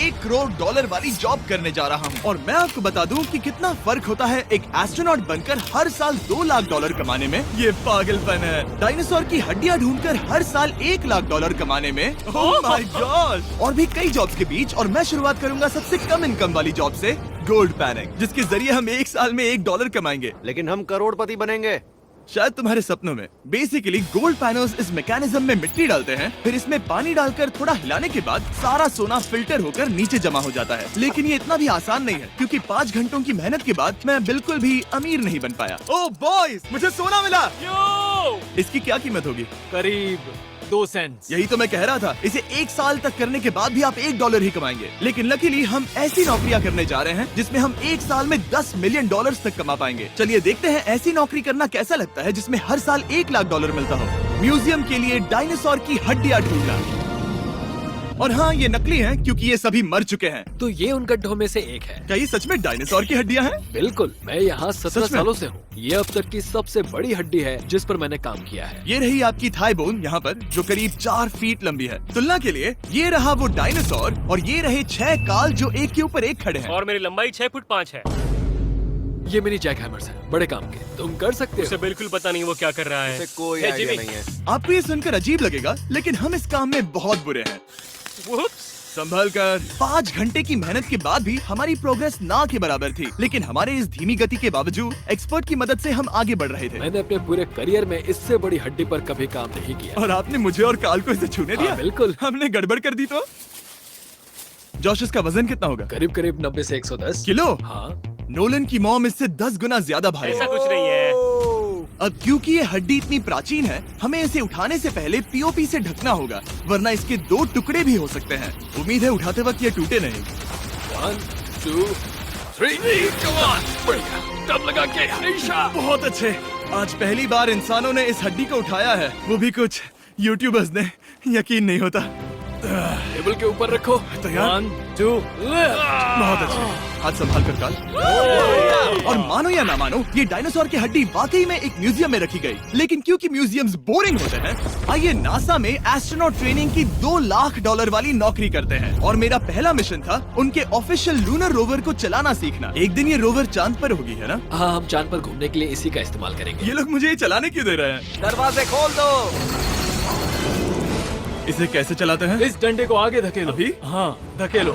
$1 करोड़ वाली जॉब करने जा रहा हूँ। और मैं आपको बता दूँ कि कितना फर्क होता है एक एस्ट्रोनॉट बनकर हर साल $2 लाख कमाने में। ये पागलपन है। डायनासोर की हड्डियाँ ढूंढकर हर साल $1 लाख कमाने में। Oh my God. और भी कई जॉब्स के बीच, और मैं शुरुआत करूंगा सबसे कम इनकम वाली जॉब से, गोल्ड पैनिंग, जिसके जरिए हम एक साल में $1 कमाएंगे। लेकिन हम करोड़पति बनेंगे शायद तुम्हारे सपनों में। बेसिकली गोल्ड पैनल्स इस मैकेनिज्म में मिट्टी डालते हैं, फिर इसमें पानी डालकर थोड़ा हिलाने के बाद सारा सोना फिल्टर होकर नीचे जमा हो जाता है। लेकिन ये इतना भी आसान नहीं है, क्योंकि 5 घंटों की मेहनत के बाद मैं बिल्कुल भी अमीर नहीं बन पाया। ओह बॉयज, मुझे सोना मिला। इसकी क्या कीमत होगी? करीब 2 सेंट। यही तो मैं कह रहा था। इसे 1 साल तक करने के बाद भी आप $1 ही कमाएंगे। लेकिन लकीली हम ऐसी नौकरियां करने जा रहे हैं जिसमें हम 1 साल में $10 मिलियन तक कमा पाएंगे। चलिए देखते हैं ऐसी नौकरी करना कैसा लगता है जिसमें हर साल $1 लाख मिलता हो। म्यूजियम के लिए डायनासोर की हड्डियां ढूंढना। और हाँ, ये नकली हैं क्योंकि ये सभी मर चुके हैं। तो ये उन गड्ढों में से एक है। क्या ये सच में डायनासोर की हड्डियां हैं? बिल्कुल, मैं यहाँ 17 सच में? सालों से हूँ। ये अब तक की सबसे बड़ी हड्डी है जिस पर मैंने काम किया है। ये रही आपकी थाई बोन यहाँ पर, जो करीब 4 फीट लंबी है। तुलना के लिए ये रहा वो डायनासोर, और ये रहे 6 काल जो एक के ऊपर एक खड़े हैं। और मेरी लंबाई 6 फुट 5 है। ये मेरी जैक हैमर्स है, बड़े काम के। तुम कर सकते उसे हो। बिल्कुल पता नहीं वो क्या कर रहा है। इसे कोई हे, आइडिया जिमी। नहीं है। आपको ये सुनकर अजीब लगेगा, लेकिन हम इस काम में बहुत बुरे हैं। Whoops! संभल कर। 5 घंटे की मेहनत के बाद भी हमारी प्रोग्रेस ना के बराबर थी। लेकिन हमारे इस धीमी गति के बावजूद एक्सपर्ट की मदद से हम आगे बढ़ रहे थे। मैंने अपने पूरे करियर में इससे बड़ी हड्डी पर कभी काम नहीं किया। और आपने मुझे और काल को इसे छूने दिया? हाँ, बिल्कुल। हमने गड़बड़ कर दी तो? जोश, इसका वजन कितना होगा? करीब करीब 90 से 110 किलो? हाँ। नोलन की मॉम इससे 10 गुना ज्यादा भारी ऐसा है। कुछ नहीं है। अब क्योंकि ये हड्डी इतनी प्राचीन है, हमें इसे उठाने से पहले पीओपी से ढकना होगा, वरना इसके 2 टुकड़े भी हो सकते हैं। उम्मीद है उठाते वक्त ये टूटे नहीं। 1 2 3 come on! बढ़िया, दम लगा के हमेशा। बहुत अच्छे। आज पहली बार इंसानों ने इस हड्डी को उठाया है, वो भी कुछ यूट्यूबर्स ने। यकीन नहीं होता। टेबल के ऊपर रखो। तैयार? 1 2 बहुत अच्छे। हाथ संभाल कर काल। और मानो या ना मानो, ये डायनासोर की हड्डी वाकई में एक म्यूजियम में रखी गई। लेकिन क्योंकि म्यूजियम्स बोरिंग होते हैं, आइए नासा में एस्ट्रोनॉट ट्रेनिंग की $2 लाख वाली नौकरी करते हैं। और मेरा पहला मिशन था उनके ऑफिशियल लूनर रोवर को चलाना सीखना। एक दिन ये रोवर चांद पर होगी, है ना? हाँ, हम चांद पर घूमने के लिए इसी का इस्तेमाल करेंगे। ये लोग मुझे ये चलाने क्यों दे रहे हैं? दरवाजे खोल दो। इसे कैसे चलाते हैं? इस डंडे को आगे धकेलो। अभी? हाँ, धकेलो।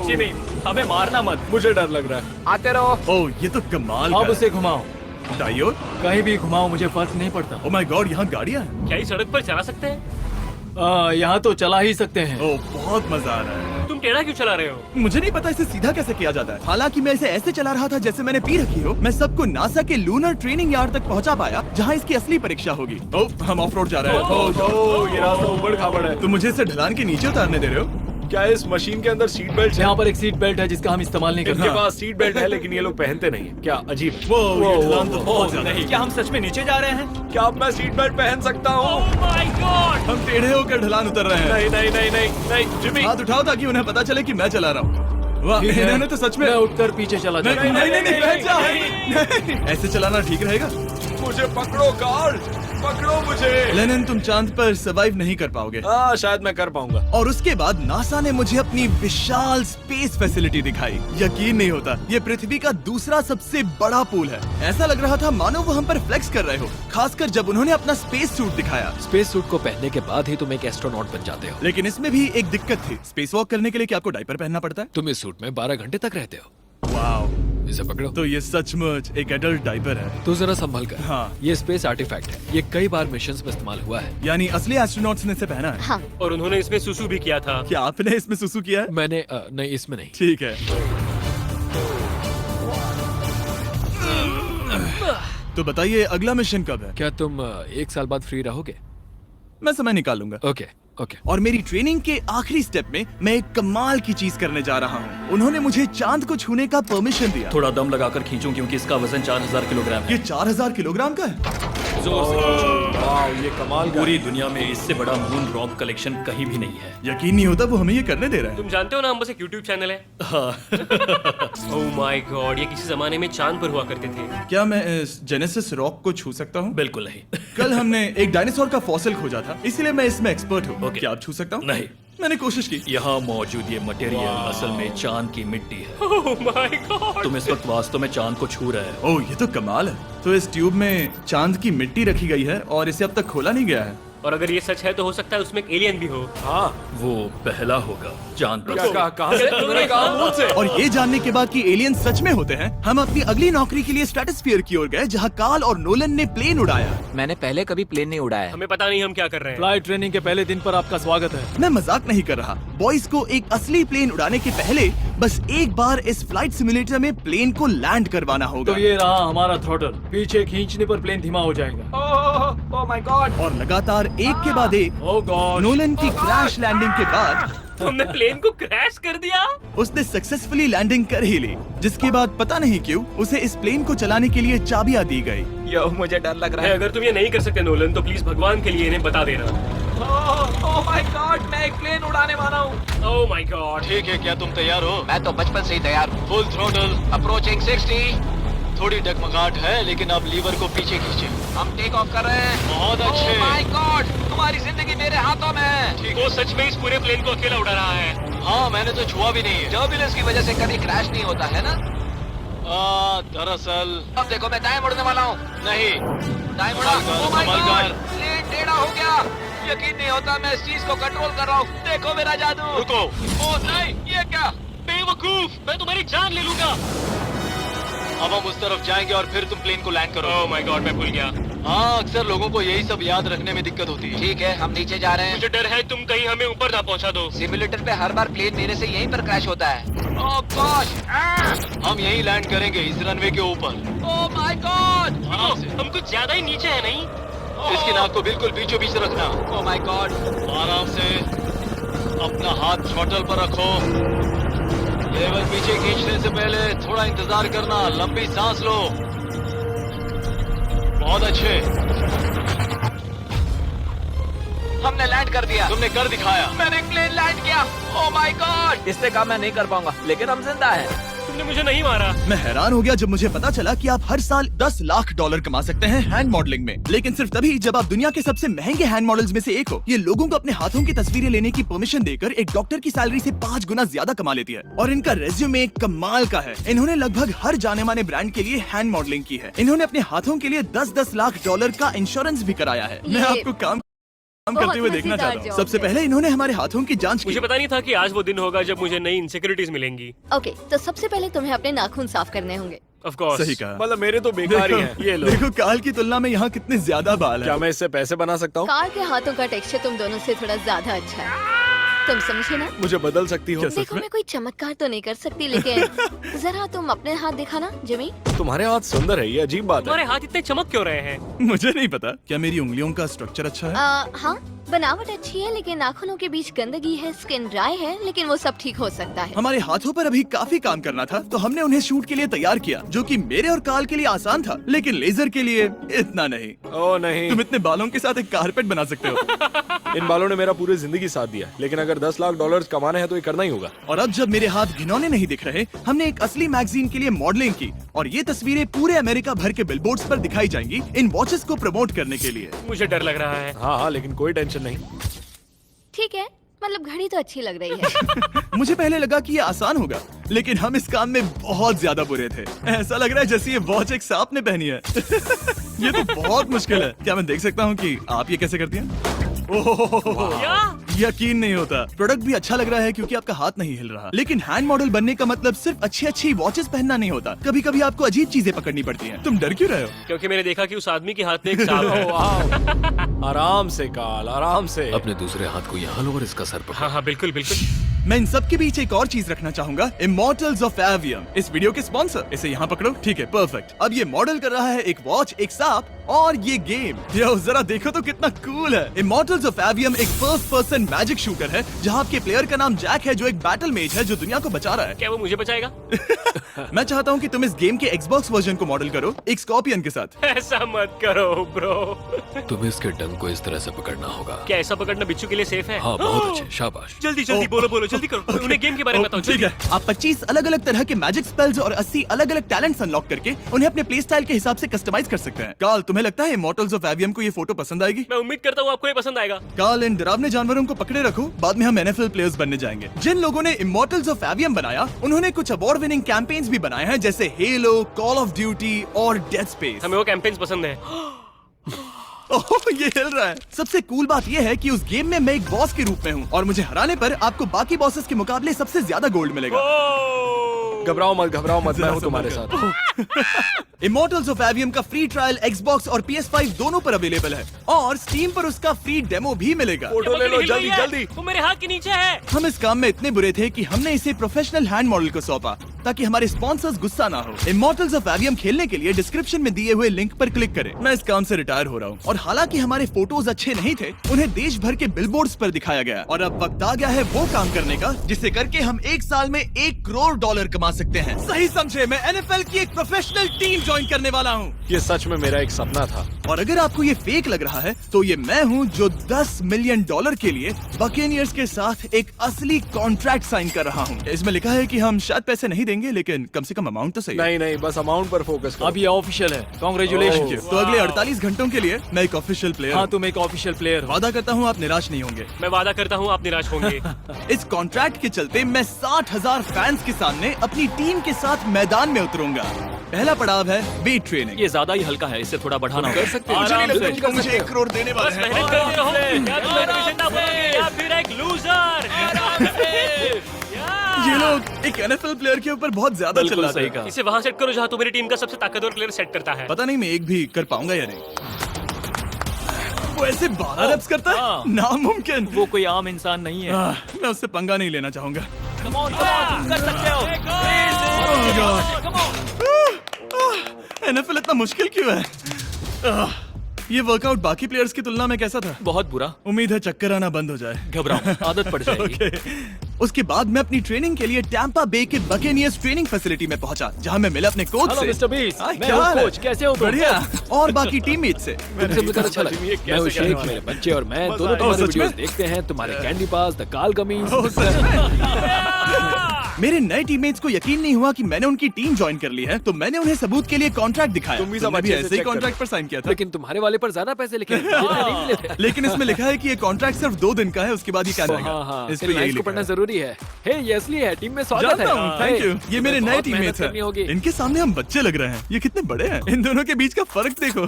जिमी, हमें मारना मत। मुझे डर लग रहा है। आते रहो। ओह, ये तो कमाल अब का उसे घुमाओ। है। दाइयों? कहीं भी घुमाओ, मुझे फर्क नहीं पड़ता। ओह माय गॉड, यहाँ गाड़ियाँ हैं। क्या इस सड़क पर चला सकते हैं? यहाँ तो चला ही सकते हैं। ओह, बहुत मजा आ रहा है। तुम टेढ़ा क्यों चला रहे हो? मुझे नहीं पता इसे सीधा कैसे किया जाता है। हालांकि मैं इसे ऐसे चला रहा था जैसे मैंने पी रखी हो। मैं सबको नासा के लूनर ट्रेनिंग यार्ड तक पहुंचा पाया, जहां इसकी असली परीक्षा होगी। ओह, हम ऑफ रोड जा रहे हैं। ओह, ये रास्ता ऊबड़ खाबड़ है। तो मुझे इसे ढलान के नीचे उतारने दे रहे हो? क्या इस मशीन के अंदर सीट बेल्ट है? यहाँ पर एक सीट बेल्ट है जिसका हम इस्तेमाल नहीं इनके करते। पास सीट बेल्ट है लेकिन ये लोग पहनते नहीं है। क्या अजीब। ये ढलान तो बहुत ज्यादा है। क्या हम सच में नीचे जा रहे हैं? क्या अब मैं सीट बेल्ट पहन सकता हूँ? Oh my God! हम टेढ़े होकर ढलान उतर रहे हैं। नहीं नहीं नहीं नहीं नहीं जिमी। हाथ उठाओ ताकि उन्हें पता चले कि मैं चला रहा हूँ। वाह, ठीक है। इन्होंने तो सच में। मैं उठकर पीछे चला नहीं जाता नहीं हूँ। नहीं, बैठ जा। नहीं। ऐसे चलाना ठीक रहेगा? मुझे पकड़ो कार्ल, पकड़ो मुझे। लेनिन, तुम चांद पर सर्वाइव नहीं कर पाओगे। हाँ, शायद मैं कर पाऊंगा। और उसके बाद नासा ने मुझे अपनी विशाल स्पेस फैसिलिटी दिखाई। यकीन नहीं होता, ये पृथ्वी का दूसरा सबसे बड़ा पूल है। ऐसा लग रहा था मानो वो हम पर फ्लेक्स कर रहे हो, खासकर जब उन्होंने अपना स्पेस सूट दिखाया। स्पेस सूट को पहनने के बाद ही तुम एक एस्ट्रोनॉट बन जाते हो। लेकिन इसमें भी एक दिक्कत थी। स्पेस वॉक करने के लिए क्या आपको डायपर पहनना पड़ता है? तुम इस सूट में 12 घंटे तक रहते हो। वाओ, इसे पकड़ो। तो ये सचमुच एक एडल्ट डायपर है। तो जरा संभल कर। हाँ। ये स्पेस आर्टिफैक्ट है। ये कई बार मिशंस में इस्तेमाल हुआ है। यानी असली एस्ट्रोनॉट्स ने इसे पहना है? हाँ। और उन्होंने इसमें सुसु भी किया था। क्या आपने इसमें सुसु किया है? मैंने नहीं, इसमें नहीं। ठीक है। तो बताइए अगला मिशन कब है? क्या तुम 1 साल बाद फ्री रहोगे? मैं समय निकाल लूंगा। Okay okay. और मेरी ट्रेनिंग के आखिरी स्टेप में मैं एक कमाल की चीज करने जा रहा हूँ। उन्होंने मुझे चांद को छूने का परमिशन दिया। थोड़ा दम लगाकर खींचूं क्योंकि इसका वजन 4000 किलोग्राम है। ये 4000 किलोग्राम का है? जोर से खींचो। वाह, ये कमाल का पूरी दुनिया में इससे बड़ा मून रॉक कलेक्शन कहीं भी नहीं है। यकीन नहीं होता वो हमें ये करने दे रहा है। तुम जानते हो ना, हम बस एक YouTube चैनल है। Oh my God! ये किसी जमाने में चांद पर हुआ करते थे। क्या मैं इस जेनेसिस रॉक को छू सकता हूँ? बिल्कुल नहीं। कल हमने एक डायनासोर का फॉसिल खोजा था, इसलिए मैं इसमें एक्सपर्ट हूँ। ओके। क्या आप छू सकता हूँ? नहीं। मैंने कोशिश की। यहाँ मौजूद ये मटेरियल असल में चांद की मिट्टी है। Oh my God. तुम इस वक्त वास्तव में चांद को छू रहे हो। ओह, ये तो कमाल है। तो इस ट्यूब में चांद की मिट्टी रखी गई है और इसे अब तक खोला नहीं गया है। और अगर ये सच है तो हो सकता है उसमें एक एलियन भी हो। हाँ, वो पहला होगा चांद पर। क्या कहाँ से तुमने कहा मुझसे? और ये जानने के बाद कि एलियन सच में होते हैं, हम अपनी अगली नौकरी के लिए स्ट्रेटोस्फीयर की ओर गए, जहाँ कार्ल और नोलन ने प्लेन उड़ाया। मैंने पहले कभी प्लेन नहीं उड़ाया। हमें पता नहीं हम क्या कर रहे हैं। फ्लाइट ट्रेनिंग के पहले दिन पर आपका स्वागत है। मैं मजाक नहीं कर रहा। बॉयज को एक असली प्लेन उड़ाने के पहले बस एक बार इस फ्लाइट सिमुलेटर में प्लेन को लैंड करवाना होगा। तो ये रहा हमारा थ्रॉटल। पीछे खींचने पर प्लेन धीमा हो जाएगा। Oh my God. और लगातार एक के बाद एक ओह गॉड। नोलन की क्रैश लैंडिंग के बाद तुमने प्लेन को क्रैश कर दिया। उसने सक्सेसफुली लैंडिंग कर ही ली, जिसके बाद पता नहीं क्यों उसे इस प्लेन को चलाने के लिए चाबियां दी गई। यो, मुझे डर लग रहा है। अगर तुम ये नहीं कर सकते नोलन तो प्लीज भगवान के लिए इन्हें बता देना। ओह माय गॉड, मैं एक प्लेन उड़ाने वाला हूँ। Oh my God. ठीक है, क्या तुम तैयार हो? मैं तो बचपन से ही तैयार हूँ। Full throttle. अप्रोचिंग 60। थोड़ी डगमगाहट है, लेकिन अब लीवर को पीछे खींचे। हम टेक ऑफ कर रहे हैं। बहुत अच्छे। ओह माय गॉड, तुम्हारी जिंदगी मेरे हाथों में है। वो सच में इस पूरे प्लेन को अकेला उड़ा रहा है। हाँ, मैंने तो छुआ भी नहीं है। टर्बुलेंस की वजह से कभी क्रैश नहीं होता है ना। दरअसल अब देखो, मैं दाएं मुड़ने वाला हूँ। नहीं। दाएं मुड़ा। संभल कर, ओह माय संभल गॉड, कर। प्लेन टेढ़ा हो गया। यकीन नहीं होता मैं इस चीज को कंट्रोल कर रहा हूँ। देखो मेरा जादू। रुको। ओह नहीं, ये क्या? बेवकूफ, मैं तुम्हारी जान ले लूंगा। अब हम उस तरफ जाएंगे और फिर तुम प्लेन को लैंड करो। ओह माय गॉड, मैं भूल गया। हाँ, अक्सर लोगों को यही सब याद रखने में दिक्कत होती है। ठीक है, हम नीचे जा रहे हैं। मुझे डर है तुम कहीं हमें ऊपर ना पहुंचा दो। सिमुलेटर पे हर बार प्लेन मेरे से यहीं पर क्रैश होता है। ओह गॉश, हम यहीं लैंड करेंगे, इस रनवे के ऊपर। Oh my God. आराम से। हम कुछ ज्यादा ही नीचे है नहीं? इसकी नाक को बिल्कुल बीचों बीच रखना। Oh my God. आराम से अपना हाथ थ्रॉटल पर रखो। लेवर पीछे खींचने से पहले थोड़ा इंतजार करना। लंबी सांस लो। बहुत अच्छे। हमने लैंड कर दिया। तुमने कर दिखाया। मैंने एक प्लेन लैंड किया। Oh my God. इससे काम मैं नहीं कर पाऊंगा, लेकिन हम जिंदा हैं। तुमने मुझे नहीं मारा। मैं हैरान हो गया जब मुझे पता चला कि आप हर साल 10 लाख डॉलर कमा सकते हैं हैंड मॉडलिंग में, लेकिन सिर्फ तभी जब आप दुनिया के सबसे महंगे हैंड मॉडल्स में से एक हो। ये लोगों को अपने हाथों की तस्वीरें लेने की परमिशन देकर एक डॉक्टर की सैलरी से 5 गुना ज्यादा कमा लेती है। और इनका रेज्यूमे कमाल का है। इन्होंने लगभग हर जाने माने ब्रांड के लिए हैंड मॉडलिंग की है। इन्होंने अपने हाथों के लिए 10-10 लाख डॉलर का इंश्योरेंस भी कराया है। मैं आपको काम करते हुए देखना चाहता हूँ। सबसे पहले इन्होंने हमारे हाथों की जांच की। मुझे पता नहीं था कि आज वो दिन होगा जब मुझे नई इनसिक्योरिटीज मिलेंगी। ओके, तो सबसे पहले तुम्हें अपने नाखून साफ करने होंगे। Of course. सही कहा। मतलब मेरे तो बेकार ही हैं। ये लो। देखो काल की तुलना में यहाँ कितने ज्यादा बाल क्या हैं। मैं इससे पैसे बना सकता हूँ? कार के हाथों का टेक्सचर तुम दोनों से थोड़ा ज्यादा अच्छा है। तुम समझे ना? मुझे बदल सकती हो? देखो, मैं कोई चमत्कार तो नहीं कर सकती, लेकिन जरा तुम अपने हाथ दिखाना जिमी। तुम्हारे हाथ सुंदर है, ये अजीब बात तुम्हारे है। हाथ इतने चमक क्यों रहे हैं? मुझे नहीं पता। क्या मेरी उंगलियों का स्ट्रक्चर अच्छा है? हाँ, बनावट अच्छी है, लेकिन नाखूनों के बीच गंदगी है, स्किन ड्राई है, लेकिन वो सब ठीक हो सकता है। हमारे हाथों पर अभी काफी काम करना था, तो हमने उन्हें शूट के लिए तैयार किया, जो कि मेरे और काल के लिए आसान था, लेकिन लेजर के लिए इतना नहीं। ओह नहीं। तुम इतने बालों के साथ एक कारपेट बना सकते हो। इन बालों ने मेरा पूरी जिंदगी साथ दिया, लेकिन अगर 10 लाख डॉलर कमाने हैं तो ये करना ही होगा। और अब जब मेरे हाथ घिनौने नहीं दिख रहे, हमने एक असली मैगजीन के लिए मॉडलिंग की, और ये तस्वीरें पूरे अमेरिका भर के बिलबोर्ड्स पर दिखाई जाएंगी इन वॉचेस को प्रमोट करने के लिए। मुझे डर लग रहा है। हाँ, लेकिन कोई टेंशन नहीं। ठीक है, मतलब घड़ी तो अच्छी लग रही है। मुझे पहले लगा कि ये आसान होगा, लेकिन हम इस काम में बहुत ज्यादा बुरे थे। ऐसा लग रहा है जैसे ये वॉच एक सांप ने पहनी है। ये तो बहुत मुश्किल है। क्या मैं देख सकता हूँ कि आप ये कैसे करती हैं? ओह, क्या? यकीन नहीं होता। प्रोडक्ट भी अच्छा लग रहा है क्योंकि आपका हाथ नहीं हिल रहा। लेकिन हैंड मॉडल बनने का मतलब सिर्फ अच्छी वॉचेस पहनना नहीं होता। कभी कभी आपको अजीब चीजें पकड़नी पड़ती हैं। तुम डर क्यों रहे हो? क्योंकि मैंने देखा कि उस आदमी के हाथ में एक सांप है। आराम से काल, आराम से। अपने दूसरे हाथ को यहाँ लो और इसका सर पकड़ो। हाँ हाँ, बिल्कुल बिल्कुल। मैं इन सब के बीच एक और चीज रखना चाहूंगा, इमॉर्टल्स ऑफ एवियम, इस वीडियो के स्पॉन्सर। इसे यहाँ पकड़ो। ठीक है, परफेक्ट। अब ये मॉडल कर रहा है एक वॉच, एक सांप और ये गेम। यो, जरा देखो तो कितना कूल है। इमॉर्टल्स ऑफ एवियम एक फर्स्ट पर्सन मैजिक शूटर है, जहाँ आपके प्लेयर का नाम जैक है, जो एक बैटल मेज है जो दुनिया को बचा रहा है। क्या वो मुझे बचाएगा? मैं चाहता हूँ कि तुम इस गेम के Xbox वर्जन को मॉडल करो, एक स्कॉर्पियन के साथ। ऐसा मत करो ब्रो। तुम्हें इसके डंक को इस तरह से पकड़ना होगा। क्या ऐसा पकड़ना बिच्छू के लिए सेफ है? हाँ, बहुत अच्छे, शाबाश। जल्दी जल्दी बोलो जल्दी करो। उन्हें गेम के बारे में बताओ। ठीक है, आप 25 अलग अलग तरह के मैजिक स्पेल्स और 80 अलग अलग टैलेंट्स अनलॉक करके उन्हें अपने प्ले स्टाइल के हिसाब से कस्टमाइज कर सकते हैं। काल, तुम्हें लगता है इमॉर्टल्स ऑफ एवियम को ये फोटो पसंद आएगी? मैं उम्मीद करता हूँ आपको ये पसंद आएगा। कार्ल, इन डरावने जानवरों को पकड़े रखो, बाद में हम NFL प्लेयर्स बनने जाएंगे। जिन लोगों ने इमॉर्टल्स ऑफ एवियम बनाया, उन्होंने कुछ अवार्ड विनिंग कैंपेन्स भी बनाए हैं, जैसे हेलो, कॉल ऑफ ड्यूटी और डेड स्पेस। हमें वो कैंपेन्स पसंद है। ओह, ये हिल रहा है। सबसे कूल बात ये है कि उस गेम में मैं एक बॉस के रूप में हूँ और मुझे हराने पर आपको बाकी बॉसेस के मुकाबले सबसे ज्यादा गोल्ड मिलेगा। घबराओ मत, मैं हूँ तुम्हारे साथ। इमॉर्टल्स ऑफ एवियम का फ्री ट्रायल Xbox और PS5 दोनों पर अवेलेबल है और Steam पर उसका फ्री डेमो भी मिलेगा। फोटो ले लो जल्दी जल्दी। वो मेरे हाथ के नीचे है। हम इस काम में इतने बुरे थे कि हमने इसे प्रोफेशनल हैंड मॉडल को सौंपा ताकि हमारे स्पॉन्सर्स गुस्सा ना हो। इमॉर्टल्स ऑफ एवियम खेलने के लिए डिस्क्रिप्शन में दिए हुए लिंक पर क्लिक करें। मैं इस काम से रिटायर हो रहा हूँ और हालांकि हमारे फोटोज अच्छे नहीं थे, उन्हें देश भर के बिलबोर्ड्स पर दिखाया गया और अब वक्त आ गया है वो काम करने का जिसे करके हम एक साल में $1 करोड़ कमा सकते हैं। सही समझे, मैं NFL की एक प्रोफेशनल टीम ज्वाइन करने वाला हूँ। ये सच में मेरा एक सपना था। और अगर आपको ये फेक लग रहा है तो ये मैं हूँ जो $10 मिलियन के लिए बकेनियर्स के साथ एक असली कॉन्ट्रैक्ट साइन कर रहा हूँ। इसमें लिखा है कि हम शायद पैसे नहीं देंगे, लेकिन कम से कम अमाउंट तो सही है। नहीं, बस अमाउंट पर फोकस करो। अब ये ऑफिशियल है। कांग्रेचुलेशन। तो अगले 48 घंटों के लिए मैं एक ऑफिशियल प्लेयर हाँ, हूँ। तुम एक ऑफिशियल प्लेयर हो। वादा करता हूँ आप निराश नहीं होंगे। मैं वादा करता हूँ आप निराश होंगे। इस कॉन्ट्रैक्ट के चलते मैं 60,000 फैंस के सामने अपनी टीम के साथ मैदान में उतरूंगा। पहला पड़ाव है वेट ट्रेनिंग। ये ज्यादा ही हल्का है, इससे थोड़ा बढ़ाना कर सकते मुझे नहीं लगता कि हो। मुझे 1 करोड़ देने वाले बस हैं। मेहनत करते रहो। या तुम मोटिवेशन ना बनोगे या फिर एक लूजर। ये लोग एक NFL प्लेयर के ऊपर बहुत ज्यादा बिल्कुल चिल्लाते सही हैं। कहा। इसे वहाँ सेट करो जहाँ तुम्हारी टीम का सबसे ताकतवर प्लेयर सेट करता है। पता नहीं मैं एक भी कर पाऊंगा या नहीं। वो ऐसे 12 reps करता हाँ। है, नामुमकिन। वो कोई आम इंसान नहीं है। मैं उससे पंगा नहीं लेना चाहूंगा। तुम कर सकते हो। NFL इतना मुश्किल क्यों है? ये वर्कआउट बाकी प्लेयर्स की तुलना में कैसा था? बहुत बुरा। उम्मीद है चक्कर आना बंद हो जाए। घबराओ, आदत पड़ जाएगी। Okay. उसके बाद मैं अपनी ट्रेनिंग के लिए टैंपा बे के बकेनियर्स ट्रेनिंग फैसिलिटी में पहुंचा, जहां मैं मिला अपने कोच हेलो से। मिस्टर बीस्ट, हाँ, मैं क्या हूँ हाल है? कोच, कैसे हो तुम? बढ़िया। और बाकी टीममेट से। तुमसे मिलकर अच्छा लगा। मैं हूँ शेख, मेरे बच्चे और मैं दोनों तुम्हारे सच में? वीडियोस देखते हैं, तुम्हारे कैंडी पास, द काल कमीज। ओह, सच में? मेरे नए टीममेट्स को यकीन नहीं हुआ कि मैंने उनकी टीम ज्वाइन कर ली है, तो मैंने उन्हें सबूत के लिए कॉन्ट्रैक्ट दिखाया। तुम भी सब तुमने भी अच्छे से ऐसे ही check कॉन्ट्रैक्ट करो। पर साइन किया था। लेकिन तुम्हारे वाले पर ज्यादा पैसे लिखे हैं, जितने नहीं मिले थे। लेकिन इसमें लिखा है कि ये कॉन्ट्रैक्ट सिर्फ 2 दिन का है, उसके बाद ही क्या जाएगा। हाँ, इस पे इन यही लाइन्स को लिखा पढ़ना है। जरूरी है। हे, ये असली है, टीम में स्वागत जानता है। हूँ, थैंक यू। ये मेरे नए बहुत टीममेट्स मेहनत करनी होगी। हैं। इनके सामने हम बच्चे लग रहे हैं। ये कितने बड़े हैं। इन दोनों के बीच का फर्क देखो।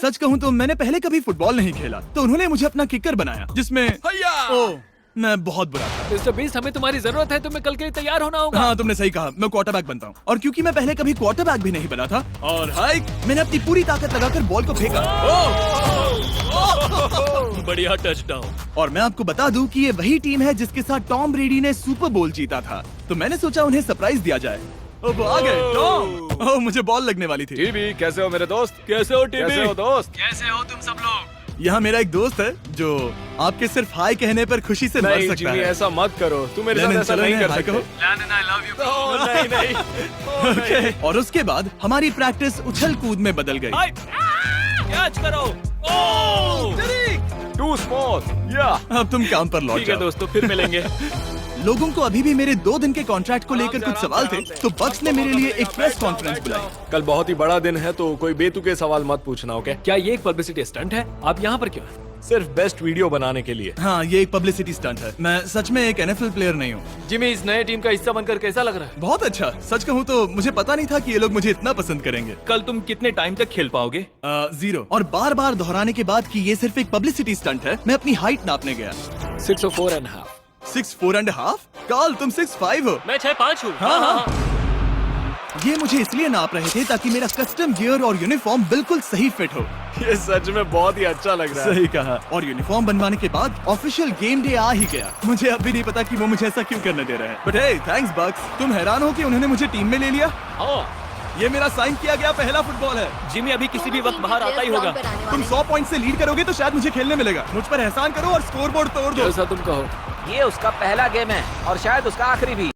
सच कहूँ तो मैंने पहले कभी फुटबॉल नहीं खेला, तो उन्होंने मुझे अपना किकर बनाया, जिसमें ओह, मैं बहुत बुरा था। मिस्टर बीस्ट, हमें तुम्हारी जरूरत है, तुम्हें कल के लिए तैयार होना होगा। हाँ, तुमने सही कहा, मैं क्वार्टरबैक बनता हूँ। और क्योंकि मैं पहले कभी क्वार्टरबैक भी नहीं बना था, और हाइक, मैंने अपनी पूरी ताकत लगाकर बॉल को फेंका। बढ़िया टचडाउन। और मैं आपको बता दूं कि ये वही टीम है जिसके साथ टॉम ब्रेडी ने सुपर बोल जीता था, तो मैंने सोचा उन्हें सरप्राइज दिया जाए। वो आ गए टॉम। ओह, मुझे बॉल लगने वाली थी। टीवी, कैसे हो मेरे दोस्त? कैसे हो टीवी? कैसे हो दोस्त? कैसे हो तुम सब लोग? यहाँ मेरा एक दोस्त है जो आपके सिर्फ हाय कहने पर खुशी से मर नहीं सकता जिमी, है। ऐसा मत करो, तुम मेरे साथ लेनिन, ऐसा चलो नहीं इन्हें कर हाय सकते। कहो। Landon, I love you, bro। ओह, नहीं। Okay. और उसके बाद हमारी प्रैक्टिस उछल कूद में बदल गई। हाय, कैच करो। ओह, टू स्मॉल, या। अब तुम काम पर लौट ठीक है जाओ। दोस्तों, फिर मिलेंगे। लोगों को अभी भी मेरे 2 दिन के कॉन्ट्रैक्ट को लेकर कुछ सवाल थे, तो बक्स ने मेरे लिए एक प्रेस कॉन्फ्रेंस बुलाई। कल बहुत ही बड़ा दिन है, तो कोई बेतुके सवाल मत पूछना, ओके? क्या ये एक पब्लिसिटी स्टंट है? आप यहाँ पर क्यों हैं? सिर्फ बेस्ट वीडियो बनाने के लिए। हाँ, ये एक पब्लिसिटी स्टंट है। मैं सच में एक NFL प्लेयर नहीं हूँ। जिमी, इस नए टीम का हिस्सा बनकर कैसा लग रहा है? बहुत अच्छा। सच कहूँ तो मुझे पता नहीं था कि ये लोग मुझे इतना पसंद करेंगे। कल तुम कितने टाइम तक खेल पाओगे? 0। और बार बार दोहराने के बाद कि ये सिर्फ एक पब्लिसिटी स्टंट है, मैं अपनी हाइट नापने गया। 6'4.5". 6'4.5"? कार्ल, तुम 6'5" हो। मैं 6'5" हूँ। हाँ। ये मुझे इसलिए नाप रहे थे ताकि मेरा कस्टम गियर और यूनिफॉर्म बिल्कुल सही फिट हो। ये सच में बहुत ही अच्छा लग रहा है। सही कहा। और यूनिफॉर्म बनवाने के बाद ऑफिशियल गेम डे आ ही गया। मुझे अब भी नहीं पता कि वो मुझे ऐसा क्यों करने दे रहे हैं। बट हे, थैंक्स बक्स। तुम हैरान हो कि उन्होंने मुझे टीम में ले लिया? ये मेरा साइन किया गया पहला फुटबॉल है। जिमी अभी किसी भी वक्त बाहर आता ही होगा। तुम 100 पॉइंट से लीड करोगे तो शायद मुझे खेलने मिलेगा। मुझ पर एहसान करो और स्कोर बोर्ड तोड़ दो। जैसा तुम कहो। ये उसका पहला गेम है और शायद उसका आखिरी भी।